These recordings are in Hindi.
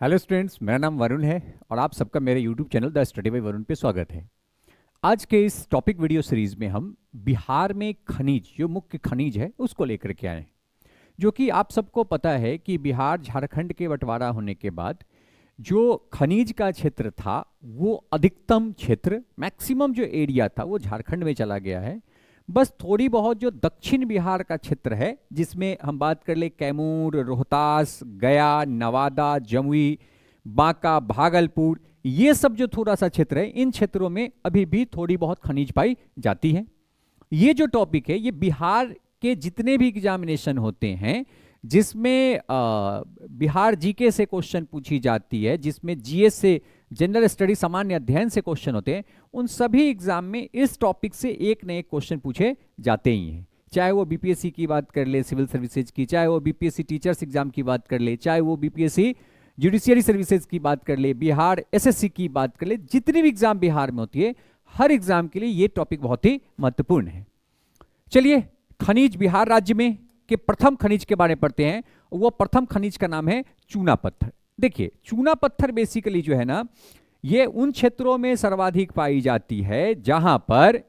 हेलो स्टूडेंट्स, मेरा नाम वरुण है और आप सबका मेरे YouTube channel the study bye Varun पे स्वागत है। आज के इस टॉपिक वीडियो सीरीज में हम बिहार में खनिज, जो मुख्य खनिज है उसको लेकर के आए हैं। जो कि आप सबको पता है कि बिहार झारखंड के बंटवारा होने के बाद जो खनिज का क्षेत्र था वो अधिकतम क्षेत्र, मैक्सिमम जो एरिया था वो झारखंड में चला गया है। बस थोड़ी बहुत जो दक्षिण बिहार का क्षेत्र है, जिसमें हम बात कर ले कैमूर, रोहतास, गया, नवादा, जमुई, बांका, भागलपुर, ये सब जो थोड़ा सा क्षेत्र है, इन क्षेत्रों में अभी भी थोड़ी बहुत खनिज पाई जाती है। ये जो टॉपिक है ये बिहार के जितने भी एग्जामिनेशन होते हैं, जिसमें बिहार जीके से क्वेश्चन पूछी जाती है, जिसमें जीएस से, जनरल स्टडी सामान्य अध्ययन से क्वेश्चन होते हैं, उन सभी एग्जाम में इस टॉपिक से एक न एक क्वेश्चन पूछे जाते ही हैं। चाहे वो बीपीएससी की बात कर ले, सिविल सर्विसेज की, चाहे वो बीपीएससी टीचर्स एग्जाम की बात कर ले, चाहे वो बीपीएससी जुडिशियरी सर्विसेज की बात कर ले, बिहार एसएससी की बात कर ले, जितनी भी एग्जाम बिहार में होती है, हर एग्जाम के लिए ये टॉपिक बहुत ही महत्वपूर्ण है। चलिए, खनिज बिहार राज्य में के प्रथम खनिज के बारे में पढ़ते हैं। वो प्रथम खनिज का नाम है चूना पत्थर। देखिए, चूना पत्थर बेसिकली जो है ना, ये उन क्षेत्रों में सर्वाधिक पाई जाती है जहां पर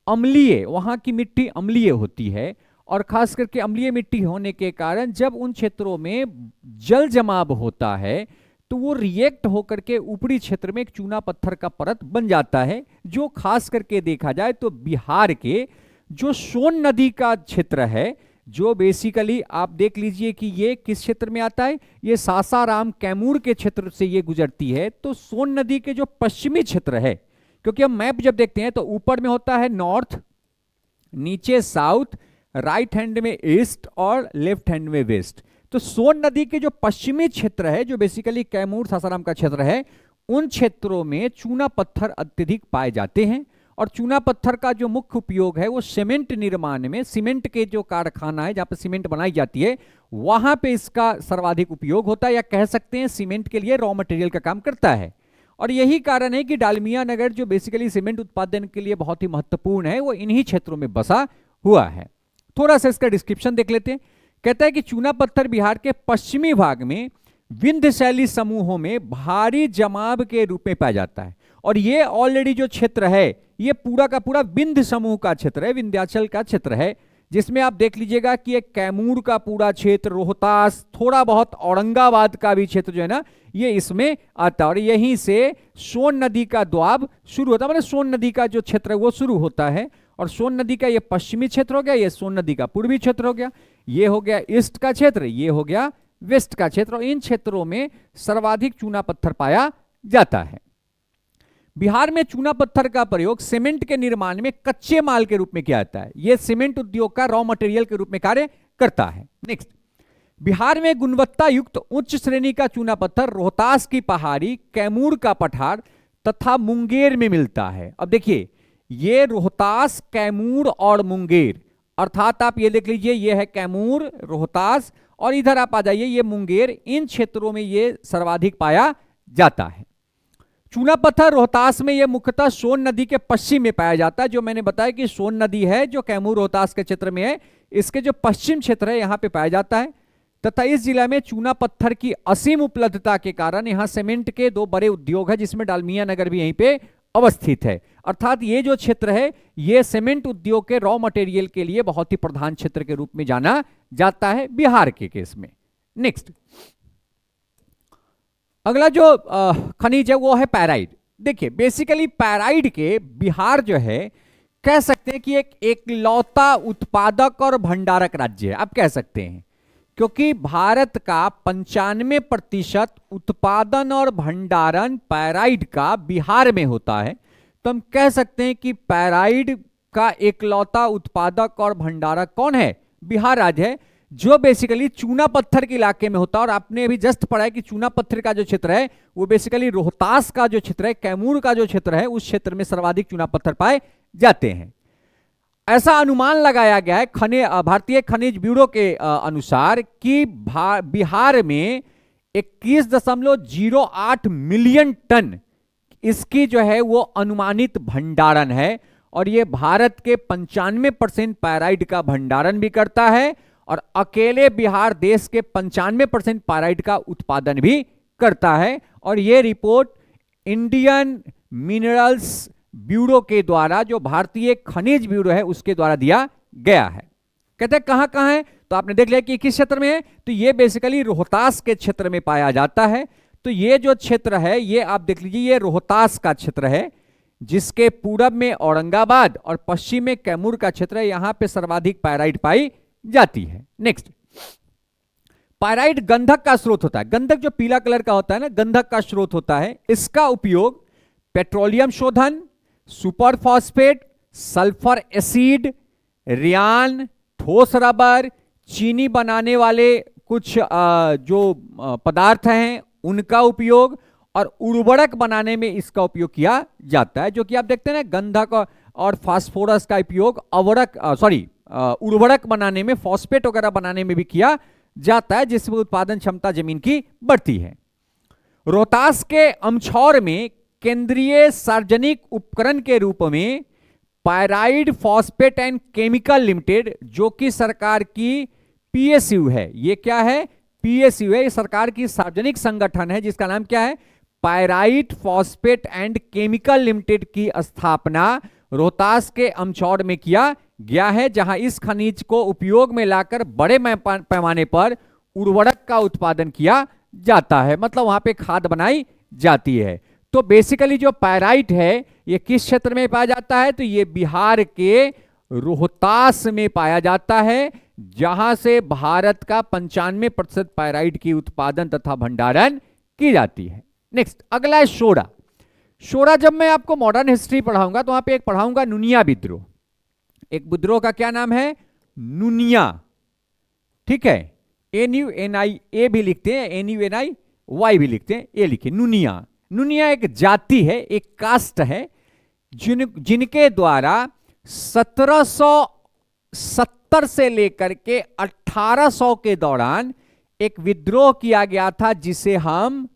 अम्लीय, वहां की मिट्टी अम्लीय होती है, और खास करके अम्लीय मिट्टी होने के कारण जब उन क्षेत्रों में जल जमाव होता है तो वो रिएक्ट होकर के ऊपरी क्षेत्र में एक चूना पत्थर का परत बन जाता है। जो खास करके देखा जाए तो बिहार के जो सोन नदी का क्षेत्र है, जो बेसिकली आप देख लीजिए कि ये किस क्षेत्र में आता है, ये सासाराम कैमूर के क्षेत्र से ये गुजरती है। तो सोन नदी के जो पश्चिमी क्षेत्र है, क्योंकि हम मैप जब देखते हैं तो ऊपर में होता है नॉर्थ, नीचे साउथ, राइट हैंड में ईस्ट और लेफ्ट हैंड में वेस्ट। तो सोन नदी के जो पश्चिमी क्षेत्र है, जो बेसिकली कैमूर सासाराम का क्षेत्र है, उन क्षेत्रों में चूना पत्थर अत्यधिक पाए जाते हैं। और चूना पत्थर का जो मुख्य उपयोग है वो सीमेंट निर्माण में, सीमेंट के जो कारखाना है जहां पर सीमेंट बनाई जाती है, वहां पे इसका सर्वाधिक उपयोग होता है, या कह सकते हैं सीमेंट के लिए रॉ मटेरियल का काम करता है। और यही कारण है कि डालमिया नगर जो बेसिकली सीमेंट उत्पादन के लिए बहुत ही महत्वपूर्ण है, वो इन्हीं क्षेत्रों में बसा हुआ है। थोड़ा सा इसका डिस्क्रिप्शन देख लेते हैं। कहता है कि चूना पत्थर बिहार के पश्चिमी भाग में विंध्य शैली समूहों में भारी जमाव के रूप में पाया जाता है। और ये ऑलरेडी जो क्षेत्र है ये पूरा का पूरा विंध्य समूह का क्षेत्र है, विंध्याचल का क्षेत्र है, जिसमें आप देख लीजिएगा कि एक कैमूर का पूरा क्षेत्र, रोहतास, थोड़ा बहुत औरंगाबाद का भी क्षेत्र जो है ना, ये इसमें आता है। और यहीं से सोन नदी का द्वाब शुरू होता है, मतलब सोन नदी का जो क्षेत्र है वो शुरू होता है। और सोन नदी का ये पश्चिमी क्षेत्र हो गया, ये सोन नदी का पूर्वी क्षेत्र हो गया, ये हो गया ईस्ट का क्षेत्र, ये हो गया वेस्ट का क्षेत्र। और इन क्षेत्रों में सर्वाधिक चूना पत्थर पाया जाता है। बिहार में चूना पत्थर का प्रयोग सीमेंट के निर्माण में कच्चे माल के रूप में किया जाता है। यह सीमेंट उद्योग का रॉ मटेरियल के रूप में कार्य करता है। नेक्स्ट, बिहार में गुणवत्ता युक्त उच्च श्रेणी का चूना पत्थर रोहतास की पहाड़ी, कैमूर का पठार तथा मुंगेर में मिलता है। अब देखिए, ये रोहतास, कैमूर और मुंगेर, अर्थात आप ये देख लीजिए, ये है कैमूर, रोहतास, और इधर आप आ जाइए, ये मुंगेर, इन क्षेत्रों में ये सर्वाधिक पाया जाता है। चूना पत्थर रोहतास में यह मुख्यतः सोन नदी के पश्चिम में पाया जाता है। जो मैंने बताया कि सोन नदी है जो कैमूर रोहतास के क्षेत्र में है, इसके जो पश्चिम क्षेत्र है यहां पे पाया जाता है। तथा इस जिला में चूना पत्थर की असीम उपलब्धता के कारण यहां सीमेंट के दो बड़े उद्योग है, जिसमें डालमिया नगर भी यहीं पे अवस्थित है। अर्थात ये जो क्षेत्र है ये सीमेंट उद्योग के रॉ मटेरियल के लिए बहुत ही प्रधान क्षेत्र के रूप में जाना जाता है बिहार के केस में। नेक्स्ट, अगला जो खनिज है वो है पैराइड। देखिए, बेसिकली पैराइड के बिहार जो है, कह सकते हैं कि एक एकलौता उत्पादक और भंडारक राज्य है, आप कह सकते हैं, क्योंकि भारत का 95% उत्पादन और भंडारण पैराइड का बिहार में होता है। तो हम कह सकते हैं कि पैराइड का एकलौता उत्पादक और भंडारक कौन है? बिहार राज्य है, जो बेसिकली चूना पत्थर के इलाके में होता है। और आपने अभी जस्ट पढ़ा है कि चूना पत्थर का जो क्षेत्र है वो बेसिकली रोहतास का जो क्षेत्र है, कैमूर का जो क्षेत्र है, उस क्षेत्र में सर्वाधिक चूना पत्थर पाए जाते हैं। ऐसा अनुमान लगाया गया है भारतीय खनिज ब्यूरो के अनुसार कि बिहार में 21.08 मिलियन टन इसकी जो है वो अनुमानित भंडारण है। और ये भारत के 95% पैराइड का भंडारण भी करता है, और अकेले बिहार देश के 95% पैराइड का उत्पादन भी करता है और ये रिपोर्ट इंडियन मिनरल्स ब्यूरो के द्वारा, जो भारतीय खनिज ब्यूरो है उसके द्वारा दिया गया है। कहते हैं कहां कहां है, तो आपने देख लिया कि किस क्षेत्र में है, तो ये बेसिकली रोहतास के क्षेत्र में पाया जाता है। तो ये जो क्षेत्र है ये आप देख लीजिए, ये रोहतास का क्षेत्र है, जिसके पूरब में औरंगाबाद और पश्चिम में कैमूर का क्षेत्र है। यहां पे सर्वाधिक पायराइट पाई जाती है। नेक्स्ट, पायराइट गंधक का स्रोत होता है। गंधक जो पीला कलर का होता है ना, गंधक का स्रोत होता है। इसका उपयोग पेट्रोलियम शोधन, super phosphate, sulphur acid, rayon, ठोस रबर, चीनी बनाने वाले कुछ जो पदार्थ हैं उनका उपयोग, और उर्वरक बनाने में इसका उपयोग किया जाता है। जो कि आप देखते हैं ना, गंधक और फास्फोरस का उपयोग उर्वरक बनाने में, फॉस्फेट वगैरह बनाने में भी किया जाता है, जिसमें उत्पादन क्षमता जमीन की बढ़ती है। रोहतास के अमछौर में केंद्रीय सार्वजनिक उपकरण के रूप में pyrite phosphate and chemical limited, जो कि सरकार की पीएसयू है, ये क्या है, पीएसयू है, ये सरकार की सार्वजनिक संगठन है, जिसका नाम क्या है, pyrite phosphate and chemical limited की स्थापना रोहतास के अमछौर में किया गया है, जहां इस खनिज को उपयोग में लाकर बड़े पैमाने पर उर्वरक का उत्पादन किया जाता है, मतलब वहां पे खाद बनाई जाती है। तो बेसिकली जो पायराइट है ये किस क्षेत्र में पाया जाता है, तो ये बिहार के रोहतास में पाया जाता है, जहां से भारत का 95% पायराइट की उत्पादन तथा भंडारण की जाती है। नेक्स्ट, अगला है शोरा। शोरा जब मैं आपको मॉडर्न हिस्ट्री पढ़ाऊंगा तो वहां पे एक पढ़ाऊंगा नुनिया विद्रोह। एक विद्रोह का क्या नाम है, नुनिया, ठीक है, NUNI, ए भी लिखते हैं, NUNI भी लिखते हैं, ए लिखिए नुनिया। नुनिया एक जाति है, एक कास्ट है, जिनके द्वारा 1770 से लेकर के 1800 के दौरान एक विद्रोह किया गया था, जिसे हम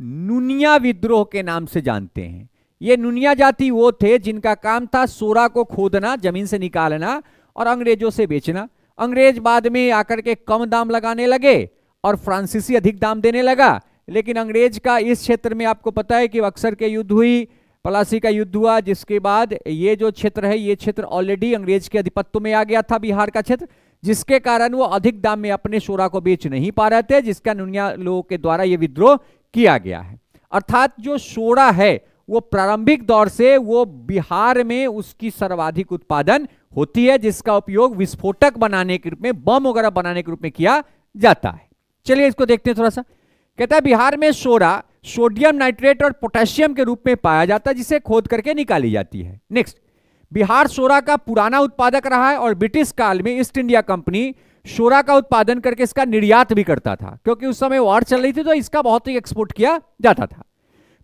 नुनिया विद्रोह के नाम से जानते हैं। ये नुनिया जाति वो थे जिनका काम था सोरा को खोदना, जमीन से निकालना और अंग्रेजों से बेचना। अंग्रेज बाद में आकर के कम दाम लगाने लगे और फ्रांसीसी अधिक दाम देने लगा, लेकिन अंग्रेज का इस क्षेत्र में आपको पता है कि अक्सर के युद्ध हुई, पलासी का युद्ध हुआ, जिसके बाद ये जो क्षेत्र है ये क्षेत्र ऑलरेडी अंग्रेज के अधिपत्य में आ गया था, बिहार का क्षेत्र, जिसके कारण वो अधिक दाम में अपने शोरा को बेच नहीं पा रहे थे, जिसका नुनिया लोगों के द्वारा ये विद्रोह किया गया है। अर्थात जो शोरा है वो प्रारंभिक दौर से वो बिहार में उसकी सर्वाधिक उत्पादन होती है, जिसका उपयोग विस्फोटक बनाने के रूप में, बम वगैरह बनाने के रूप में किया जाता है। चलिए इसको देखते हैं थोड़ा सा। कहता है बिहार में शोरा सोडियम नाइट्रेट और पोटेशियम के रूप में पाया जाता है, जिसे खोद करके निकाली जाती है। नेक्स्ट, बिहार शोरा का पुराना उत्पादक रहा है और ब्रिटिश काल में ईस्ट इंडिया कंपनी शोरा का उत्पादन करके इसका निर्यात भी करता था, क्योंकि उस समय वॉर चल रही थी तो इसका बहुत ही एक्सपोर्ट किया जाता था।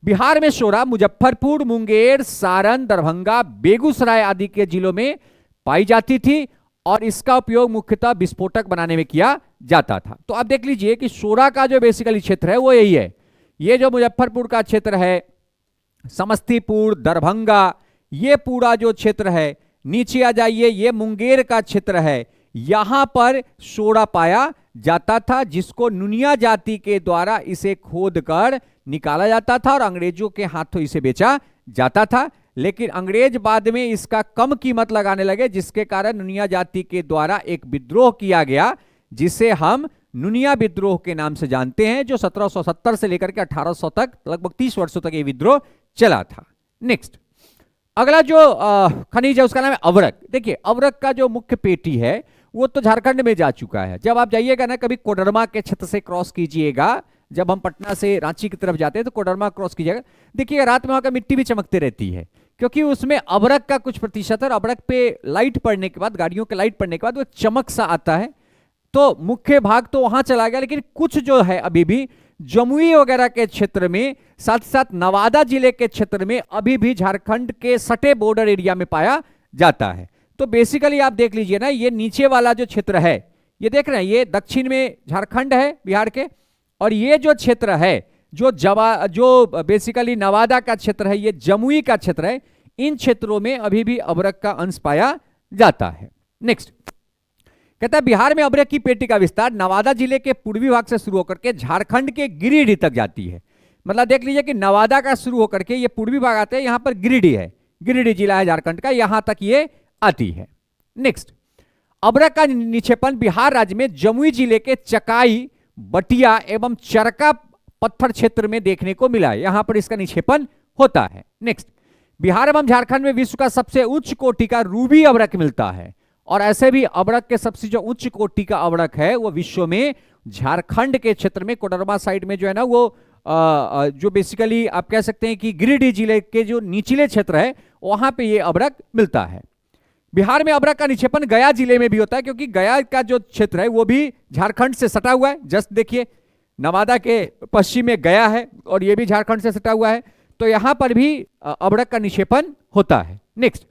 बिहार में शोरा मुजफ्फरपुर, मुंगेर, सारण, दरभंगा, बेगूसराय आदि के जिलों में पाई जाती थी और इसका उपयोग मुख्यतः विस्फोटक बनाने में किया जाता था। तो आप देख लीजिए कि शोरा का जो बेसिकली क्षेत्र है वो यही है। ये जो मुजफ्फरपुर का क्षेत्र है, समस्तीपुर, दरभंगा, ये पूरा जो क्षेत्र है, नीचे आ जाइए, ये मुंगेर का क्षेत्र है, यहां पर शोरा पाया जाता था, जिसको नुनिया जाति के द्वारा इसे खोद कर निकाला जाता था और अंग्रेजों के हाथों इसे बेचा जाता था। लेकिन अंग्रेज बाद में इसका कम कीमत लगाने लगे, जिसके कारण नुनिया जाति के द्वारा एक विद्रोह किया गया, जिसे हम नुनिया विद्रोह के नाम से जानते हैं, जो 1770 से लेकर के 1800 तक, लगभग 30 वर्षों तक ये विद्रोह चला था। नेक्स्ट, अगला जो खनिज है उसका नाम है अवरक। देखिए, अवरक का जो मुख्य पेटी है वो तो झारखंड में जा चुका है। जब आप जाइएगा ना, कभी कोडरमा के क्षेत्र से क्रॉस कीजिएगा, जब हम पटना से रांची की तरफ जाते हैं तो कोडरमा क्रॉस कीजिएगा, देखिएगा रात में वहां का मिट्टी भी चमकती रहती है, क्योंकि उसमें अवरक का कुछ प्रतिशत है। अवरक पे लाइट पड़ने के बाद, गाड़ियों के लाइट पड़ने के बाद वो चमक सा आता है। तो मुख्य भाग तो वहां चला गया, लेकिन कुछ जो है अभी भी जमुई वगैरह के क्षेत्र में, साथ ही साथ नवादा जिले के क्षेत्र में अभी भी झारखंड के सटे बॉर्डर एरिया में पाया जाता है। तो बेसिकली आप देख लीजिए ना, ये नीचे वाला जो क्षेत्र है, ये देख रहे हैं, ये दक्षिण में झारखंड है बिहार के, और ये जो क्षेत्र है जो बेसिकली नवादा का क्षेत्र है, ये जमुई का क्षेत्र है, इन क्षेत्रों में अभी भी अवरक का अंश पाया जाता है। नेक्स्ट, कहता है बिहार में अभ्रक की पेटी का विस्तार नवादा जिले के पूर्वी भाग से शुरू होकर के झारखंड के गिरिडीह तक जाती है। मतलब देख लीजिए कि नवादा का शुरू होकर के ये पूर्वी भाग आते हैं, यहां पर गिरिडीह है, गिरिडीह जिला है झारखंड का, यहां तक ये आती है। नेक्स्ट, अभ्रक का निक्षेपण बिहार राज्य में जमुई जिले के चकाई, बटिया एवं चरका पत्थर क्षेत्र में देखने को मिला है, यहां पर इसका निक्षेपण होता है। नेक्स्ट, बिहार एवं झारखंड में विश्व का सबसे उच्च कोटि का रूबी अभ्रक मिलता है, और ऐसे भी अभ्रक के सबसे जो उच्च कोटि का अभ्रक है वो विश्व में झारखंड के क्षेत्र में कोडरमा साइड में जो है ना वो जो बेसिकली आप कह सकते हैं कि गिरिडीह जिले के जो निचले क्षेत्र है वहां पे ये अभ्रक मिलता है। बिहार में अभ्रक का निक्षेपण गया जिले में भी होता है, क्योंकि गया का जो क्षेत्र है वो भी झारखंड से सटा हुआ है। जस्ट देखिए, नवादा के पश्चिम में गया है और ये भी झारखंड से सटा हुआ है, तो यहां पर भी अभ्रक का निक्षेपण होता है। नेक्स्ट,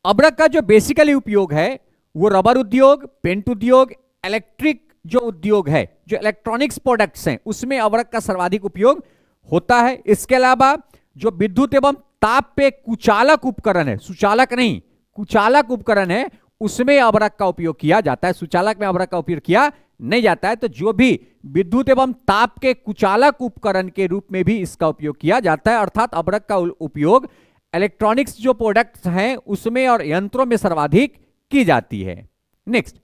अभ्रक का जो बेसिकली उपयोग है वो रबर उद्योग, पेंट उद्योग, इलेक्ट्रिक जो उद्योग है, जो इलेक्ट्रॉनिक्स प्रोडक्ट्स हैं उसमें अभ्रक का सर्वाधिक उपयोग होता है। इसके अलावा जो विद्युत एवं ताप पे कुचालक उपकरण है, सुचालक नहीं कुचालक उपकरण है, उसमें अभ्रक का उपयोग किया जाता है। सुचालक में अभ्रक का उपयोग किया नहीं जाता है। तो जो भी विद्युत एवं ताप के कुचालक उपकरण के रूप में भी इसका उपयोग किया जाता है, अर्थात अभ्रक का उपयोग इलेक्ट्रॉनिक्स जो प्रोडक्ट्स हैं उसमें और यंत्रों में सर्वाधिक की जाती है। नेक्स्ट,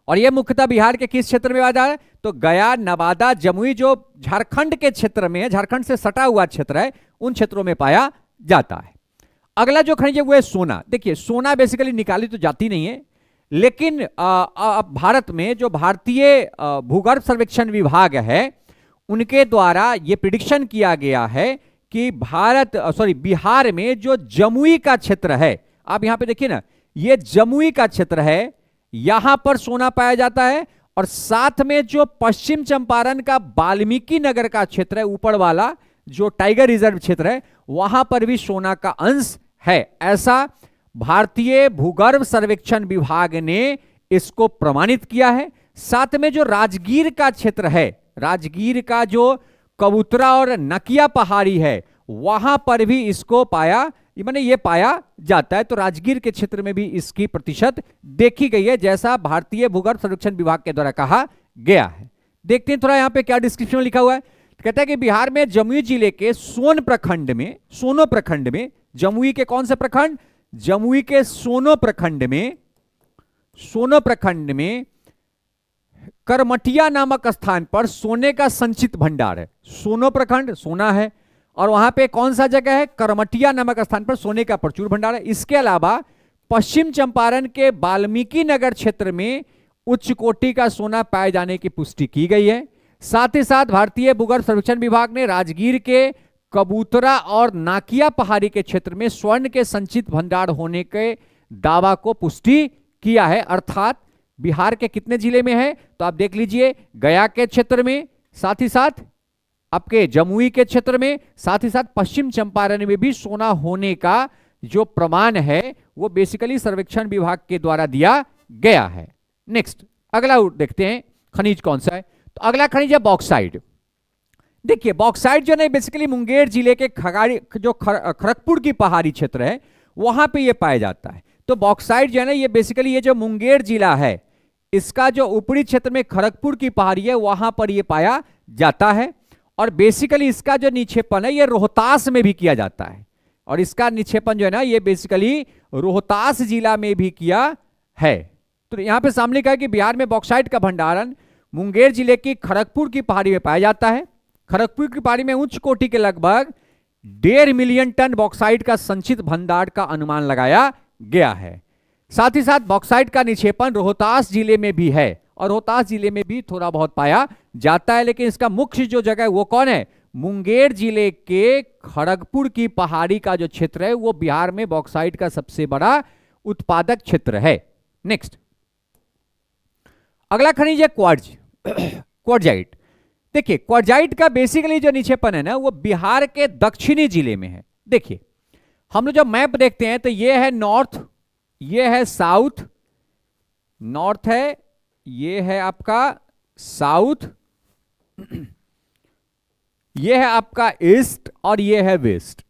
और यह मुख्यतः बिहार के किस क्षेत्र में पाया है? तो गया, नवादा, जमुई जो झारखंड के क्षेत्र में है, झारखंड से सटा हुआ क्षेत्र है, उन क्षेत्रों में पाया जाता है। अगला जो खनिज है वो है सोना। देखिए, सोना बेसिकली निकाली तो जाती नहीं है, लेकिन भारत में जो भारतीय भूगर्भ सर्वेक्षण विभाग है उनके द्वारा यह प्रिडिक्शन किया गया है कि बिहार में जो जमुई का क्षेत्र है, आप यहां पे देखिए ना, ये जमुई का क्षेत्र है, यहां पर सोना पाया जाता है। और साथ में जो पश्चिम चंपारण का वाल्मीकि नगर का क्षेत्र है, ऊपर वाला जो टाइगर रिजर्व क्षेत्र है, वहां पर भी सोना का अंश है। ऐसा भारतीय भूगर्भ सर्वेक्षण विभाग ने इसको प्रमाणित किया है। साथ में जो राजगीर का क्षेत्र है, राजगीर का जो कबूतरा और नकिया पहाड़ी है, वहां पर भी इसको पाया ये पाया जाता है। तो राजगीर के क्षेत्र में भी इसकी प्रतिशत देखी गई है, जैसा भारतीय भूगर्भ सर्वेक्षण विभाग के द्वारा कहा गया है। देखते हैं थोड़ा यहां पे क्या डिस्क्रिप्शन लिखा हुआ है। कहता है कि बिहार में जमुई जिले के सोनो प्रखंड में, जमुई के कौन से प्रखंड? जमुई के सोनो प्रखंड में करमटिया नामक स्थान पर सोने का संचित भंडार है। सोनो प्रखंड सोना है, और वहां पे कौन सा जगह है? करमटिया नामक स्थान पर सोने का प्रचुर भंडार है। इसके अलावा पश्चिम चंपारण के वाल्मीकि नगर क्षेत्र में उच्च कोटि का सोना पाए जाने की पुष्टि की गई है। साथ ही साथ भारतीय भूगर्भ सर्वेक्षण विभाग ने राजगीर के कबूतरा और नाकिया पहाड़ी के क्षेत्र में स्वर्ण के संचित भंडार होने के दावा को पुष्टि किया है। अर्थात बिहार के कितने जिले में है? तो आप देख लीजिए, गया के क्षेत्र में, साथ ही साथ आपके जमुई के क्षेत्र में, साथ ही साथ पश्चिम चंपारण में भी सोना होने का जो प्रमाण है वो बेसिकली सर्वेक्षण विभाग के द्वारा दिया गया है। नेक्स्ट, अगला देखते हैं खनिज कौन सा है। तो अगला खनिज है बॉक्साइट। देखिए, बॉक्साइट जो है बेसिकली मुंगेर जिले के खड़गपुर की पहाड़ी क्षेत्र है, वहां पे ये पाया जाता है। तो बॉक्साइट जो है ना, ये बेसिकली ये जो मुंगेर जिला है, इसका जो ऊपरी क्षेत्र में खड़गपुर की पहाड़ी है, वहां पर ये पाया जाता है। और बेसिकली इसका जो निक्षेपण है ये रोहतास में भी किया जाता है, और इसका निक्षेपण जो है ना ये बेसिकली रोहतास जिला में भी किया है। तो यहां पे सामने कहा कि बिहार में बॉक्साइट का भंडारण मुंगेर जिले की खड़गपुर की पहाड़ी में पाया जाता है। खड़गपुर की पहाड़ी में उच्च कोटि के लगभग 1.5 मिलियन टन बॉक्साइट का संचित भंडार का अनुमान लगाया गया है। साथ ही साथ बॉक्साइट का निक्षेपण रोहतास जिले में भी है, और रोहतास जिले में भी थोड़ा बहुत पाया जाता है, लेकिन इसका मुख्य जो जगह है वो कौन है? मुंगेर जिले के खड़गपुर की पहाड़ी का जो क्षेत्र है वो बिहार में बॉक्साइट का सबसे बड़ा उत्पादक क्षेत्र है। नेक्स्ट, अगला खनिज है क्वार्ट्जाइट। देखिए, क्वार्ट्जाइट का बेसिकली जो निक्षेपण है ना वो बिहार के दक्षिणी जिले में है। देखिए, हम लोग जब मैप देखते हैं तो ये है नॉर्थ, ये है साउथ, नॉर्थ है, ये है आपका साउथ, ये है आपका ईस्ट, और ये है वेस्ट।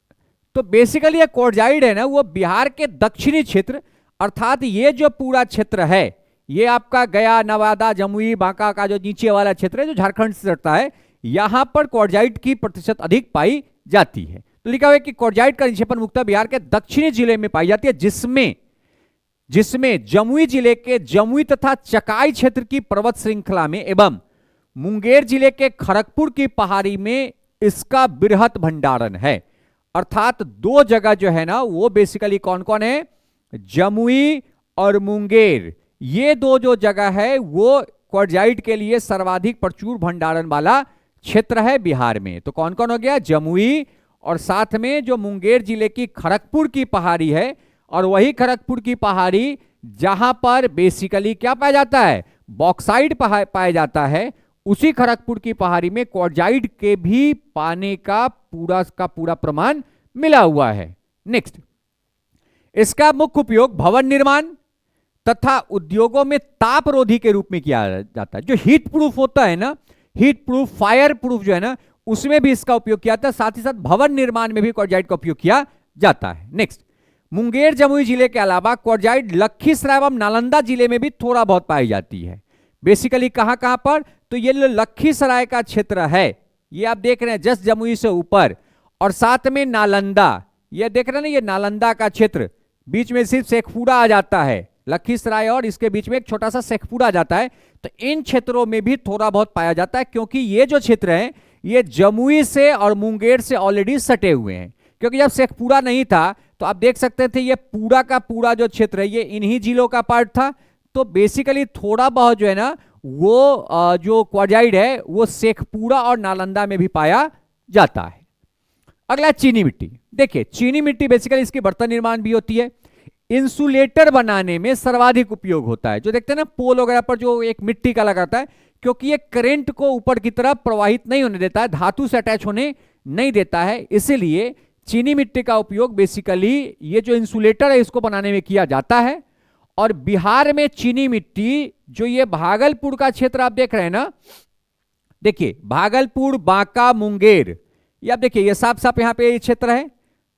तो बेसिकली ये क्वार्ट्जाइट है ना वो बिहार के दक्षिणी क्षेत्र अर्थात ये जो पूरा क्षेत्र है, ये आपका गया, नवादा, जमुई, बांका का जो नीचे वाला क्षेत्र है जो झारखंड से सटता है, यहां पर क्वार्जाइट की प्रतिशत अधिक पाई जाती है। तो लिखा हुआ है कि क्वार्जाइट का निक्षेपण मुख्यतः बिहार के दक्षिणी जिले में पाई जाती है, जिसमें जमुई जिले के जमुई तथा चकाई क्षेत्र की पर्वत श्रृंखला में एवं मुंगेर जिले के खड़गपुर की पहाड़ी में इसका बृहत भंडारण है। अर्थात दो जगह जो है ना वो बेसिकली कौन कौन है, जमुई और मुंगेर, ये दो जो जगह है वो क्वार्जाइट के लिए सर्वाधिक प्रचुर भंडारण वाला क्षेत्र है बिहार में। तो कौन कौन हो गया, जमुई और साथ में जो मुंगेर जिले की खड़गपुर की पहाड़ी है, और वही खड़गपुर की पहाड़ी जहां पर बेसिकली क्या पाया जाता है, बॉक्साइट पाया जाता है, उसी खड़गपुर की पहाड़ी में क्वार्जाइट के भी पाने का पूरा प्रमाण मिला हुआ है। नेक्स्ट, इसका मुख्य उपयोग भवन निर्माण तथा उद्योगों में तापरोधी के रूप में किया जाता है। जो हीट प्रूफ होता है ना, हीट प्रूफ, फायर प्रूफ जो है ना, उसमें भी इसका उपयोग किया जाता है। साथ ही साथ भवन निर्माण में भी क्वार्जाइट का उपयोग किया जाता है। नेक्स्ट, मुंगेर जमुई जिले के अलावा क्वार्जाइट लखीसराय एवं नालंदा जिले में भी थोड़ा बहुत पाई जाती है। बेसिकली कहां कहां पर, तो ये लखीसराय का क्षेत्र है, ये आप देख रहे हैं जस्ट जमुई से ऊपर, और साथ में नालंदा, ये देख रहे हैं ना, ये नालंदा का क्षेत्र, बीच में सिर्फ शेखपुरा आ जाता है, लखीसराय और इसके बीच में एक छोटा सा शेखपुरा आ जाता है। तो इन क्षेत्रों में भी थोड़ा बहुत पाया जाता है, क्योंकि ये जो क्षेत्र है ये जमुई से और मुंगेर से ऑलरेडी सटे हुए हैं। क्योंकि जब शेखपुरा नहीं था तो आप देख सकते थे ये पूरा का पूरा जो क्षेत्र है ये इन्हीं जिलों का पार्ट था। तो बेसिकली थोड़ा बहुत जो है ना वो जो क्वार्जाइट है वो शेखपुरा और नालंदा में भी पाया जाता है। अगला चीनी मिट्टी। देखिए चीनी मिट्टी बेसिकली इसकी बर्तन निर्माण भी होती है, इंसुलेटर बनाने में सर्वाधिक उपयोग होता है। जो देखते हैं ना पोल वगैरह पर जो एक मिट्टी का लगाता है, क्योंकि ये करंट को ऊपर की तरफ प्रवाहित नहीं होने देता है, धातु से अटैच होने नहीं देता है, इसीलिए चीनी मिट्टी का उपयोग बेसिकली ये जो इंसुलेटर है इसको बनाने में किया जाता है। और बिहार में चीनी मिट्टी जो ये भागलपुर का क्षेत्र आप देख रहे हैं ना, देखिए भागलपुर, बांका, मुंगेर, ये आप देखिए ये साफ साफ यहां पे ये क्षेत्र है,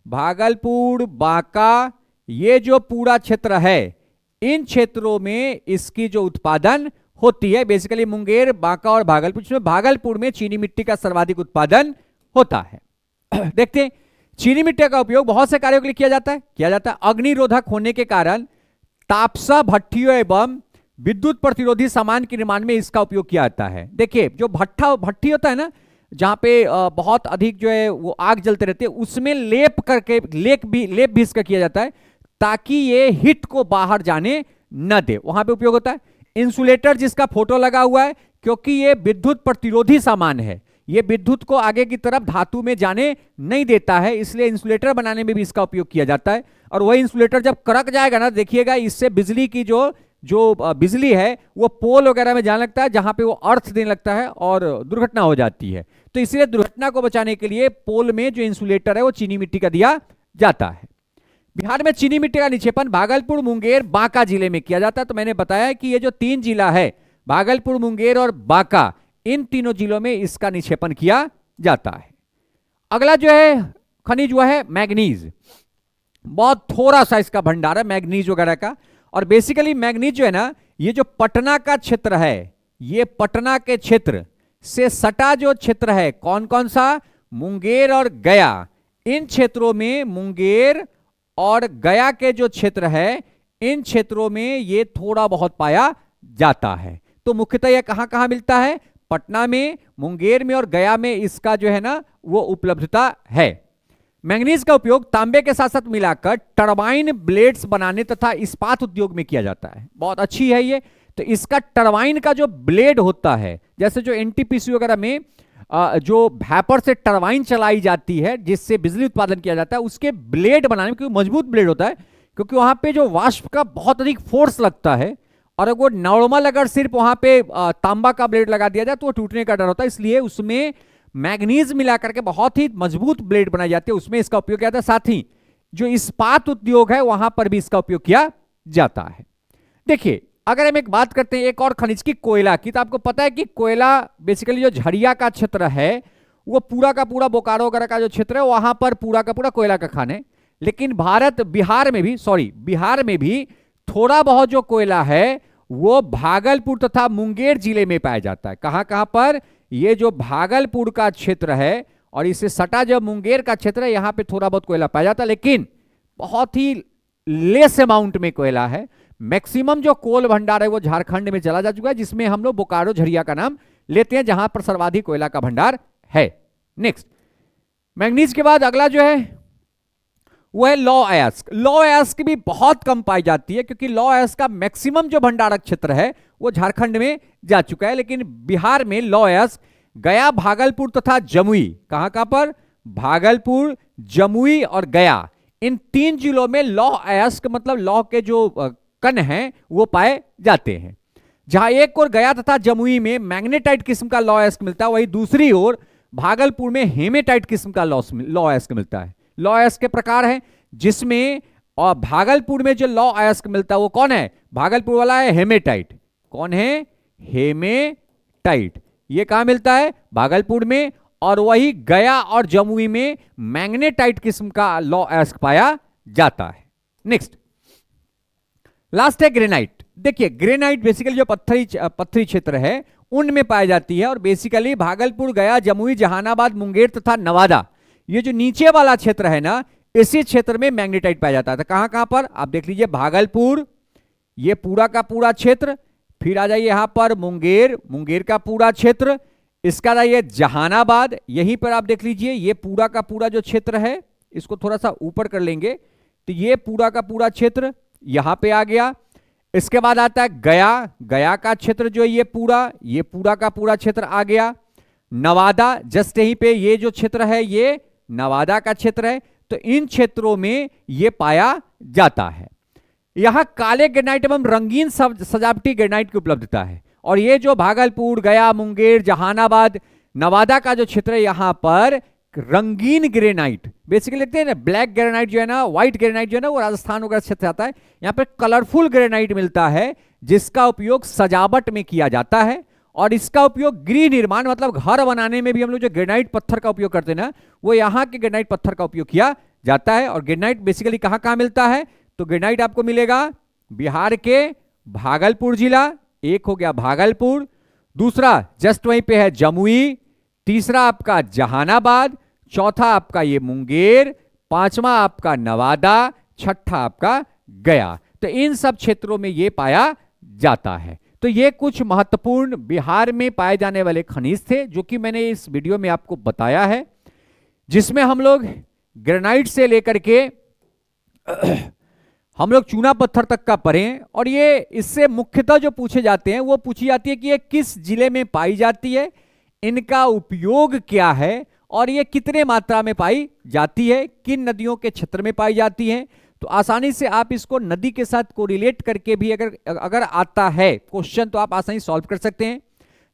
भागलपुर, बांका, ये जो पूरा क्षेत्र है, इन क्षेत्रों में इसकी जो उत्पादन होती है बेसिकली मुंगेर, बांका और भागलपुर, इसमें भागलपुर में चीनी मिट्टी का सर्वाधिक उत्पादन होता है। देखते हैं चीनी मिट्टी का उपयोग बहुत से कार्यों के लिए किया जाता है। अग्निरोधक होने के कारण तापसा भट्टियों एवं विद्युत प्रतिरोधी सामान के निर्माण में इसका उपयोग किया जाता है। देखिए जो भट्टी होता है ना, जहां पे बहुत अधिक जो है वो आग जलते रहते हैं, उसमें लेप भी इसका किया जाता है ताकि ये हीट को बाहर जाने न दे, वहां पे उपयोग होता है। इंसुलेटर जिसका फोटो लगा हुआ है, क्योंकि ये विद्युत प्रतिरोधी सामान है, ये विद्युत को आगे की तरफ धातु में जाने नहीं देता है, इसलिए इंसुलेटर बनाने में भी इसका उपयोग किया जाता है। और वही इंसुलेटर जब कड़क जाएगा ना, देखिएगा इससे बिजली की जो बिजली है वो पोल वगैरह में जाने लगता है, जहां पे वो अर्थ देने लगता है और दुर्घटना हो जाती है। तो इसलिए दुर्घटना को बचाने के लिए पोल में जो इंसुलेटर है वो चीनी मिट्टी का दिया जाता है। बिहार में चीनी मिट्टी का निक्षेपण भागलपुर, मुंगेर, बांका जिले में किया जाता है। तो मैंने बताया कि ये जो 3 जिला है, भागलपुर, मुंगेर और बांका, इन तीनों जिलों में इसका निक्षेपण किया जाता है। अगला जो है खनिज वो है मैग्नीज। बहुत थोड़ा सा इसका भंडार है मैग्नीज वगैरह का। और बेसिकली मैग्नीज जो है ना, ये जो पटना का क्षेत्र है, ये पटना के क्षेत्र से सटा जो क्षेत्र है, कौन कौन सा, मुंगेर और गया, इन क्षेत्रों में मुंगेर और गया के जो क्षेत्र है, इन क्षेत्रों में ये थोड़ा बहुत पाया जाता है। तो मुख्यतः यह कहां कहां मिलता है, पटना में, मुंगेर में और गया में इसका जो है ना वो उपलब्धता है। मैंगनीज का उपयोग तांबे के साथ साथ मिलाकर टरबाइन ब्लेड्स बनाने तथा इस्पात उद्योग में किया जाता है। बहुत अच्छी है ये। तो इसका टरबाइन का जो ब्लेड होता है, जैसे जो एनटीपीसी वगैरह में जो भैपर से टरबाइन चलाई जाती है जिससे बिजली उत्पादन किया जाता है, उसके ब्लेड बनाने में, क्योंकि मजबूत ब्लेड होता है, क्योंकि वहां पे जो वाष्प का बहुत अधिक फोर्स लगता है, और वो नॉर्मल अगर सिर्फ वहां पे तांबा का ब्लेड लगा दिया जाए तो वो टूटने का डर होता है, इसलिए उसमें मैग्नीज मिला करके बहुत ही मजबूत ब्लेड बनाई जाती है, उसमें इसका उपयोग किया जाता है। साथ ही जो इस्पात उद्योग है वहां पर भी इसका उपयोग किया जाता है। देखिए अगर हम एक बात करते हैं एक और खनिज की, कोयला की, तो आपको पता है कि कोयला बेसिकली जो झरिया का क्षेत्र है वो पूरा का पूरा बोकारो वगैरह का जो क्षेत्र है वहां पर पूरा का पूरा कोयला का खान है। लेकिन बिहार में भी थोड़ा बहुत जो कोयला है वो भागलपुर तथा मुंगेर जिले में पाया जाता है। कहां कहां पर? ये जो भागलपुर का क्षेत्र है और इससे सटा जो मुंगेर का क्षेत्र है, यहां पे थोड़ा बहुत कोयला पाया जाता है, लेकिन बहुत ही लेस अमाउंट में कोयला है। मैक्सिमम जो कोल भंडार है वो झारखंड में चला जा चुका है, जिसमें हम लोग बोकारो झरिया का नाम लेते हैं, जहां पर सर्वाधिक कोयला का भंडार है। नेक्स्ट, मैंगनीज के बाद अगला जो है वो है लौ अयस्क। लौ अयस्क भी बहुत कम पाई जाती है, क्योंकि लौ अयस्क का मैक्सिमम जो भंडारक क्षेत्र है वो झारखंड में जा चुका है, लेकिन बिहार में लौ अयस्क गया, भागलपुर तथा जमुई, कहां कहां पर? भागलपुर, जमुई और गया, इन 3 जिलों में लौ अयस्क मतलब लौ के जो कण हैं वो पाए जाते हैं। जहां एक ओर गया तथा जमुई में मैग्नेटाइट किस्म का लौ अयस्क मिलता है, वही दूसरी ओर भागलपुर में हेमेटाइट किस्म का लौ अयस्क मिलता है। लौ अयस्क के प्रकार हैं, जिसमें और भागलपुर में जो लौ अयस्क मिलता है वो कौन है? भागलपुर वाला है हेमेटाइट। कौन है? हेमेटाइट। ये कहां मिलता है? भागलपुर में। और वही गया और जमुई में मैग्नेटाइट किस्म का लौ अयस्क पाया जाता है। नेक्स्ट, लास्ट है ग्रेनाइट। देखिए, ग्रेनाइट बेसिकली जो पत्थरी क्षेत्र है उनमें पाई जाती है, और बेसिकली भागलपुर, गया, जमुई, जहानाबाद, मुंगेर तथा नवादा, ये जो नीचे वाला क्षेत्र है ना, इसी क्षेत्र में मैग्नेटाइट पाया जाता है। कहां कहां पर? आप देख लीजिए, भागलपुर, ये पूरा का पूरा क्षेत्र, फिर आ जाइए यहां पर मुंगेर, मुंगेर का पूरा क्षेत्र, इसका ये जहानाबाद, यहीं पर आप देख लीजिए ये पूरा का पूरा जो क्षेत्र है, इसको थोड़ा सा ऊपर कर लेंगे तो ये पूरा का पूरा क्षेत्र यहां पे आ गया। इसके बाद आता है गया, गया का क्षेत्र जो ये पूरा का पूरा क्षेत्र आ गया। नवादा, जस्ट यहीं पे ये जो क्षेत्र है ये नवादा का क्षेत्र है, तो इन क्षेत्रों में ये पाया जाता है। यहां काले ग्रेनाइट एवं रंगीन सजावटी ग्रेनाइट की उपलब्धता है, और ये जो भागलपुर, गया, मुंगेर, जहानाबाद, नवादा का जो क्षेत्र है, यहां पर रंगीन ग्रेनाइट, बेसिकली लिखते हैं ना, ब्लैक ग्रेनाइट जो है ना, व्हाइट ग्रेनाइट जो है ना, वो राजस्थान वगैरह क्षेत्र आता है। यहां पर कलरफुल ग्रेनाइट मिलता है, जिसका उपयोग सजावट में किया जाता है, और इसका उपयोग गृह निर्माण मतलब घर बनाने में भी हम लोग जो ग्रेनाइट पत्थर का उपयोग करते हैं ना, वो यहाँ के ग्रेनाइट पत्थर का उपयोग किया जाता है। और ग्रेनाइट बेसिकली कहाँ कहाँ मिलता है? तो ग्रेनाइट आपको मिलेगा बिहार के भागलपुर जिला, एक हो गया भागलपुर, दूसरा जस्ट वहीं पे है जमुई, तीसरा आपका जहानाबाद, चौथा आपका ये मुंगेर, पांचवा आपका नवादा, छठा आपका गया। तो इन सब क्षेत्रों में ये पाया जाता है। तो ये कुछ महत्वपूर्ण बिहार में पाए जाने वाले खनिज थे, जो कि मैंने इस वीडियो में आपको बताया है, जिसमें हम लोग ग्रेनाइट से लेकर के हम लोग चूना पत्थर तक का पढ़ें। और ये इससे मुख्यतः जो पूछे जाते हैं वो पूछी जाती है कि ये किस जिले में पाई जाती है, इनका उपयोग क्या है, और ये कितने मात्रा में पाई जाती है, किन नदियों के क्षेत्र में पाई जाती है। तो आसानी से आप इसको नदी के साथ कोरिलेट करके भी अगर आता है क्वेश्चन तो आप आसानी सॉल्व कर सकते हैं।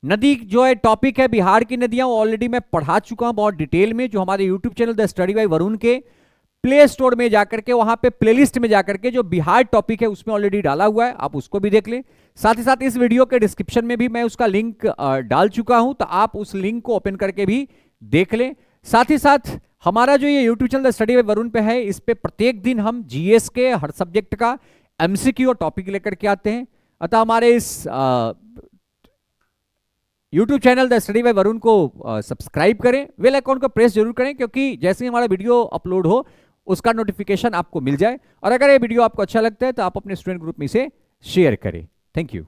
नदी जो है टॉपिक है बिहार की नदियां, ऑलरेडी मैं पढ़ा चुका हूं बहुत डिटेल में, जो हमारे YouTube channel the study bye Varun के प्ले स्टोर में जाकर के, वहां पे प्लेलिस्ट में जाकर के जो बिहार टॉपिक है उसमें ऑलरेडी डाला हुआ है, आप उसको भी देख लें। साथ ही साथ इस वीडियो के डिस्क्रिप्शन में भी मैं उसका लिंक डाल चुका हूं, तो आप उस लिंक को ओपन करके भी देख लें। साथ ही साथ हमारा जो ये YouTube channel study bye Varun पे है, इस पे प्रत्येक दिन हम जीएस के हर सब्जेक्ट का एमसीक्यू और टॉपिक लेकर के आते हैं। अतः हमारे इस YouTube channel the study bye Varun को सब्सक्राइब करें, बेल आइकन को प्रेस जरूर करें, क्योंकि जैसे ही हमारा वीडियो अपलोड हो उसका नोटिफिकेशन आपको मिल जाए। और अगर ये वीडियो आपको अच्छा लगता है तो आप अपने स्टूडेंट ग्रुप में इसे शेयर करें। Thank you.